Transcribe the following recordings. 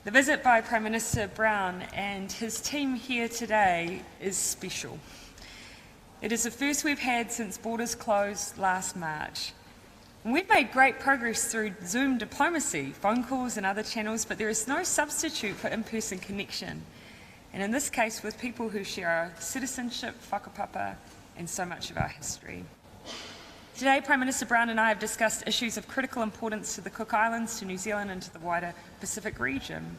The visit by Prime Minister Brown and his team here today is special. It is the first we've had since borders closed last March. And we've made great progress through Zoom diplomacy, phone calls and other channels, but there is no substitute for in-person connection. And in this case, with people who share our citizenship, whakapapa, and so much of our history. Today, Prime Minister Brown and I have discussed issues of critical importance to the Cook Islands, to New Zealand and to the wider Pacific region.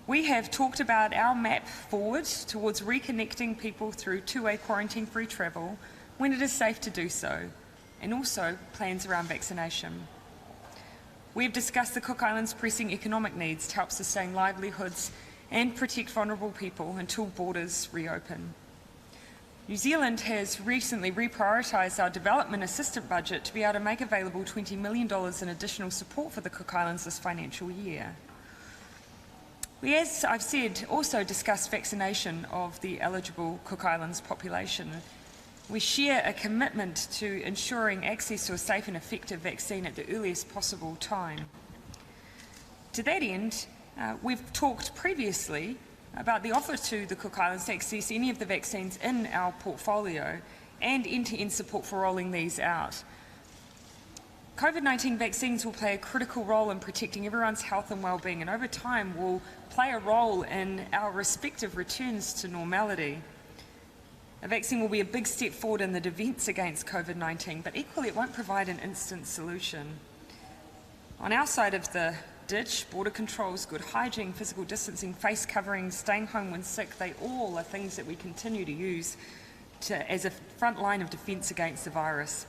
We have talked about our map forward towards reconnecting people through two-way quarantine-free travel when it is safe to do so, and also plans around vaccination. We have discussed the Cook Islands' pressing economic needs to help sustain livelihoods and protect vulnerable people until borders reopen. New Zealand has recently reprioritised our development assistance budget to be able to make available $20 million in additional support for the Cook Islands this financial year. We, as I've said, also discussed vaccination of the eligible Cook Islands population. We share a commitment to ensuring access to a safe and effective vaccine at the earliest possible time. To that end, we've talked previously about the offer to the Cook Islands to access any of the vaccines in our portfolio and end-to-end support for rolling these out. COVID-19 vaccines will play a critical role in protecting everyone's health and well-being, and over time will play a role in our respective returns to normality. A vaccine will be a big step forward in the defence against COVID-19, but equally it won't provide an instant solution. On our side of the ditch, border controls, good hygiene, physical distancing, face coverings, staying home when sick, they all are things that we continue to use as a front line of defence against the virus.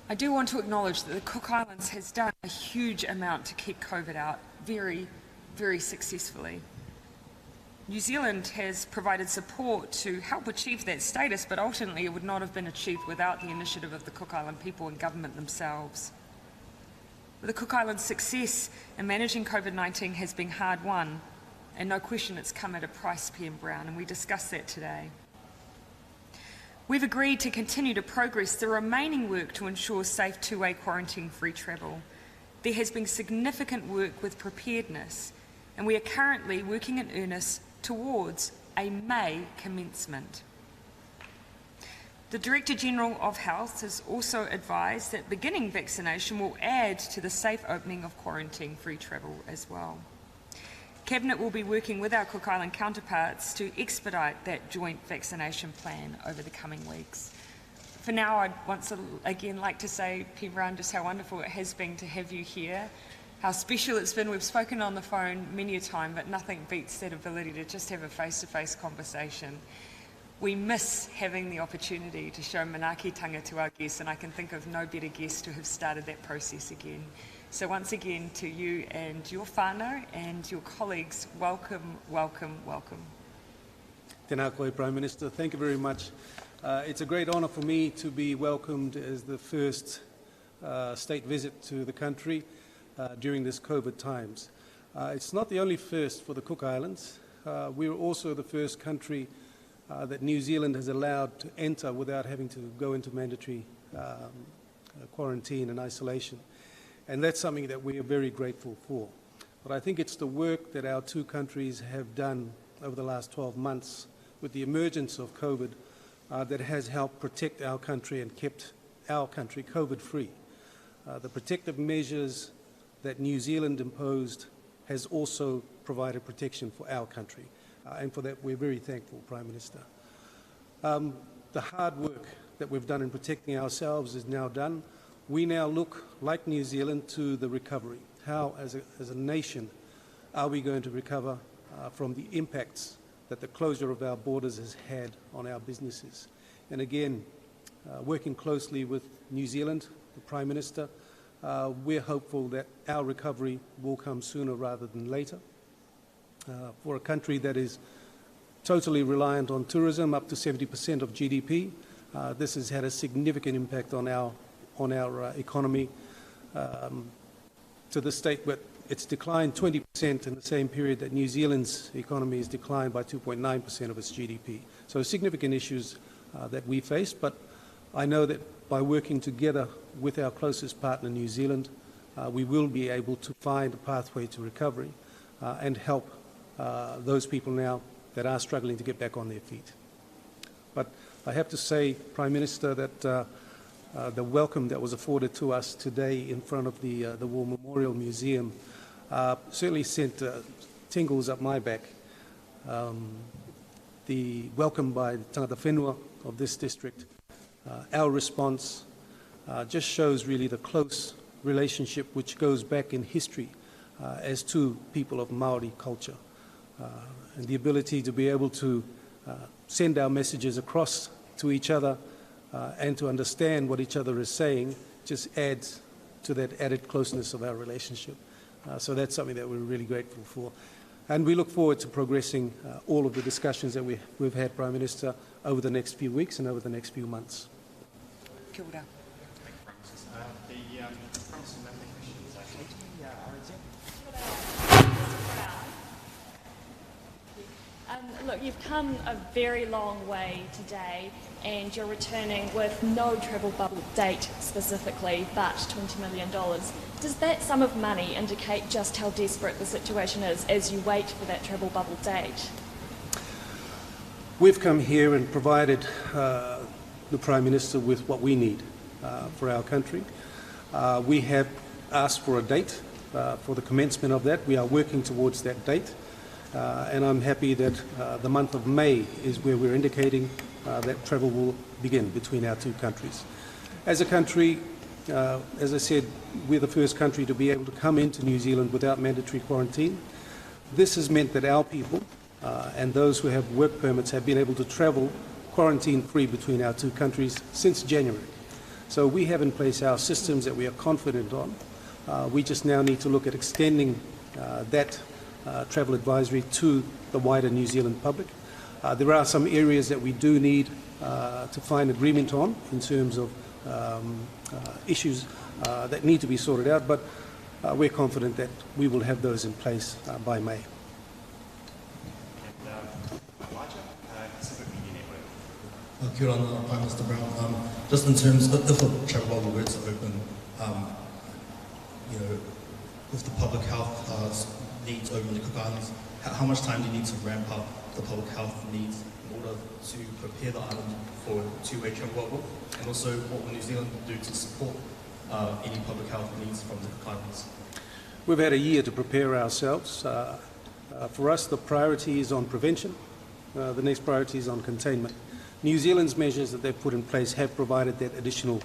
I do want to acknowledge that the Cook Islands has done a huge amount to keep COVID out very, very successfully. New Zealand has provided support to help achieve that status, but ultimately it would not have been achieved without the initiative of the Cook Island people and government themselves. The Cook Islands' success in managing COVID-19 has been hard won, and no question it's come at a price, PM Brown, and we discussed that today. We've agreed to continue to progress the remaining work to ensure safe two-way quarantine-free travel. There has been significant work with preparedness, and we are currently working in earnest towards a May commencement. The Director General of Health has also advised that beginning vaccination will add to the safe opening of quarantine-free travel as well. Cabinet will be working with our Cook Island counterparts to expedite that joint vaccination plan over the coming weeks. For now, I'd once again like to say, PM Brown, just how wonderful it has been to have you here, how special it's been. We've spoken on the phone many a time, but nothing beats that ability to just have a face-to-face conversation. We miss having the opportunity to show manaakitanga to our guests, and I can think of no better guest to have started that process again. So once again, to you and your whānau and your colleagues, welcome, welcome, welcome. Tēnā koe, Prime Minister. Thank you very much. It's a great honour for me to be welcomed as the first state visit to the country during this COVID times. It's not the only first for the Cook Islands. We're also the first country that New Zealand has allowed to enter without having to go into mandatory quarantine and isolation. And that's something that we are very grateful for. But I think it's the work that our two countries have done over the last 12 months with the emergence of COVID that has helped protect our country and kept our country COVID-free. The protective measures that New Zealand imposed has also provided protection for our country. And for that, we're very thankful, Prime Minister. The hard work that we've done in protecting ourselves is now done. We now look, like New Zealand, to the recovery. How, as a nation, are we going to recover from the impacts that the closure of our borders has had on our businesses? And again, working closely with New Zealand, the Prime Minister, we're hopeful that our recovery will come sooner rather than later. For a country that is totally reliant on tourism, up to 70% of GDP, this has had a significant impact on our economy to the state where it's declined 20% in the same period that New Zealand's economy has declined by 2.9% of its GDP. So significant issues that we face, but I know that by working together with our closest partner, New Zealand, we will be able to find a pathway to recovery and help those people now that are struggling to get back on their feet. But I have to say, Prime Minister, that the welcome that was afforded to us today in front of the War Memorial Museum certainly sent tingles up my back. The welcome by the tangata whenua of this district, our response just shows really the close relationship which goes back in history as two people of Maori culture. And the ability to be able to send our messages across to each other and to understand what each other is saying just adds to that added closeness of our relationship. So that's something that we're really grateful for. And we look forward to progressing all of the discussions that we've had, Prime Minister, over the next few weeks and over the next few months. Kia ora. Look, you've come a very long way today and you're returning with no travel bubble date specifically, but $20 million. Does that sum of money indicate just how desperate the situation is as you wait for that travel bubble date? We've come here and provided the Prime Minister with what we need for our country. We have asked for a date for the commencement of that. We are working towards that date. And I'm happy that the month of May is where we're indicating that travel will begin between our two countries. As a country, as I said, we're the first country to be able to come into New Zealand without mandatory quarantine. This has meant that our people and those who have work permits have been able to travel quarantine-free between our two countries since January. So we have in place our systems that we are confident on. We just now need to look at extending that travel advisory to the wider New Zealand public. There are some areas that we do need to find agreement on in terms of issues that need to be sorted out, but we're confident that we will have those in place by May. Kia ora, Prime Minister Brown. Just in terms of if the travel bubble were to open, with the public health needs over in the Cook Islands, how much time do you need to ramp up the public health needs in order to prepare the island for a two-way travel bubble? And also, what will New Zealand do to support any public health needs from the Cook Islands? We've had a year to prepare ourselves. For us, the priority is on prevention. The next priority is on containment. New Zealand's measures that they've put in place have provided that additional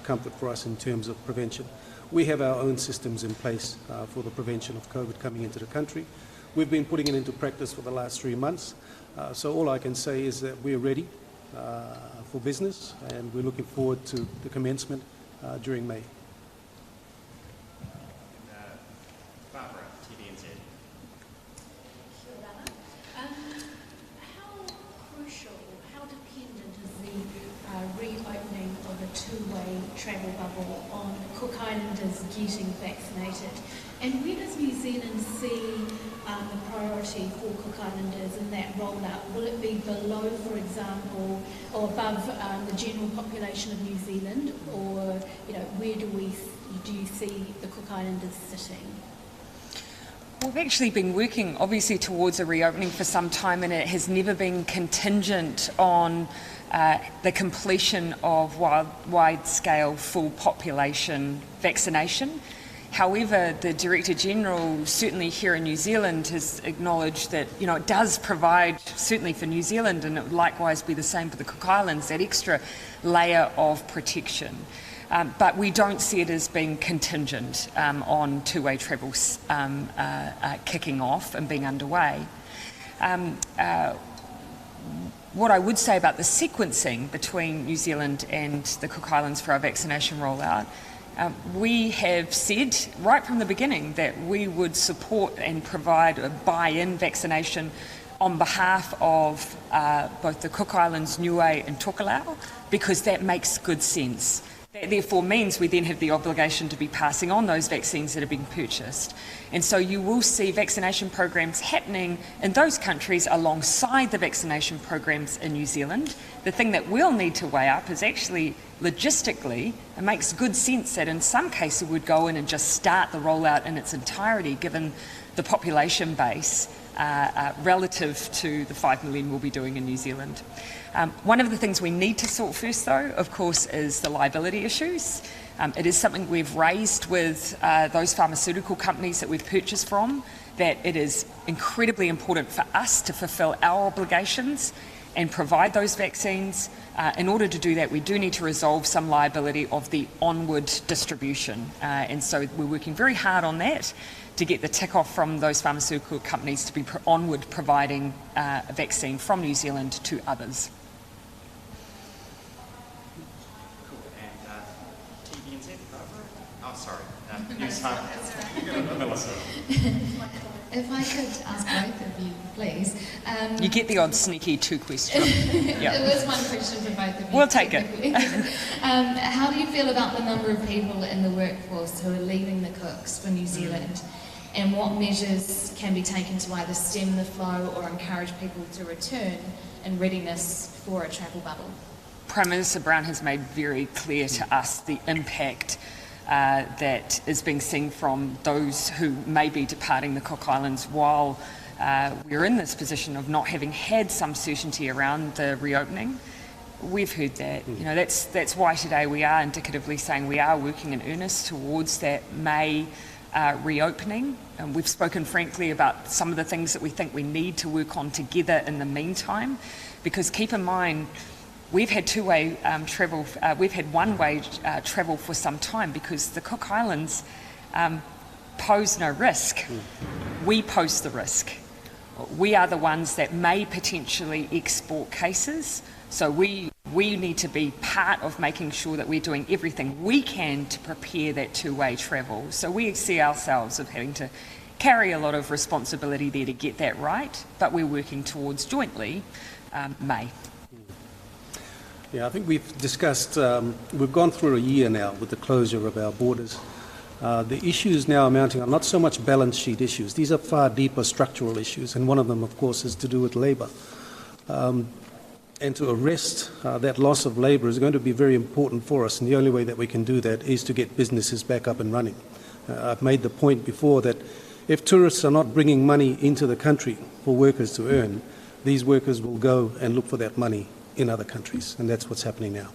comfort for us in terms of prevention. We have our own systems in place for the prevention of COVID coming into the country. We've been putting it into practice for the last 3 months. So all I can say is that we're ready for business and we're looking forward to the commencement during May. Barbara, TVNZ. How crucial, how dependent is the reopening of a two-way travel bubble on Cook Islanders getting vaccinated? And where does New Zealand see the priority for Cook Islanders in that rollout? Will it be below, for example, or above the general population of New Zealand, or where do you see the Cook Islanders sitting? We've actually been working obviously towards a reopening for some time, and it has never been contingent on the completion of wide-scale full population vaccination. However, the Director General, certainly here in New Zealand, has acknowledged that it does provide, certainly for New Zealand, and it would likewise be the same for the Cook Islands, that extra layer of protection. But we don't see it as being contingent on two-way travel kicking off and being underway. What I would say about the sequencing between New Zealand and the Cook Islands for our vaccination rollout, we have said right from the beginning that we would support and provide a buy-in vaccination on behalf of both the Cook Islands, Niue and Tokelau, because that makes good sense. That therefore means we then have the obligation to be passing on those vaccines that are being purchased. And so you will see vaccination programs happening in those countries alongside the vaccination programs in New Zealand. The thing that we'll need to weigh up is actually logistically, it makes good sense that in some cases we'd go in and just start the rollout in its entirety, given the population base relative to the 5 million we'll be doing in New Zealand. One of the things we need to sort first, though, of course, is the liability issues. It is something we've raised with those pharmaceutical companies that we've purchased from, that it is incredibly important for us to fulfil our obligations and provide those vaccines. In order to do that, we do need to resolve some liability of the onward distribution. And so we're working very hard on that to get the tick off from those pharmaceutical companies to be onward providing a vaccine from New Zealand to others. Melissa. If I could ask both of you, please. You get the odd sneaky two question. There was one question for both of you. We'll take it. How do you feel about the number of people in the workforce who are leaving the cooks for New Zealand? And what measures can be taken to either stem the flow or encourage people to return in readiness for a travel bubble? Prime Minister Brown has made very clear to us the impact that is being seen from those who may be departing the Cook Islands while we're in this position of not having had some certainty around the reopening. We've heard that. You know, that's why today we are indicatively saying we are working in earnest towards that May reopening. And we've spoken frankly about some of the things that we think we need to work on together in the meantime, because keep in mind, we've had two-way travel, we've had one-way travel for some time because the Cook Islands pose no risk. We pose the risk. We are the ones that may potentially export cases, so we need to be part of making sure that we're doing everything we can to prepare that two-way travel. So we see ourselves of having to carry a lot of responsibility there to get that right, but we're working towards jointly May. Yeah, I think we've discussed, we've gone through a year now with the closure of our borders. The issues now amounting are not so much balance sheet issues. These are far deeper structural issues, and one of them, of course, is to do with labour. And to arrest that loss of labour is going to be very important for us, and the only way that we can do that is to get businesses back up and running. I've made the point before that if tourists are not bringing money into the country for workers to earn, these workers will go and look for that money in other countries, and that's what's happening now.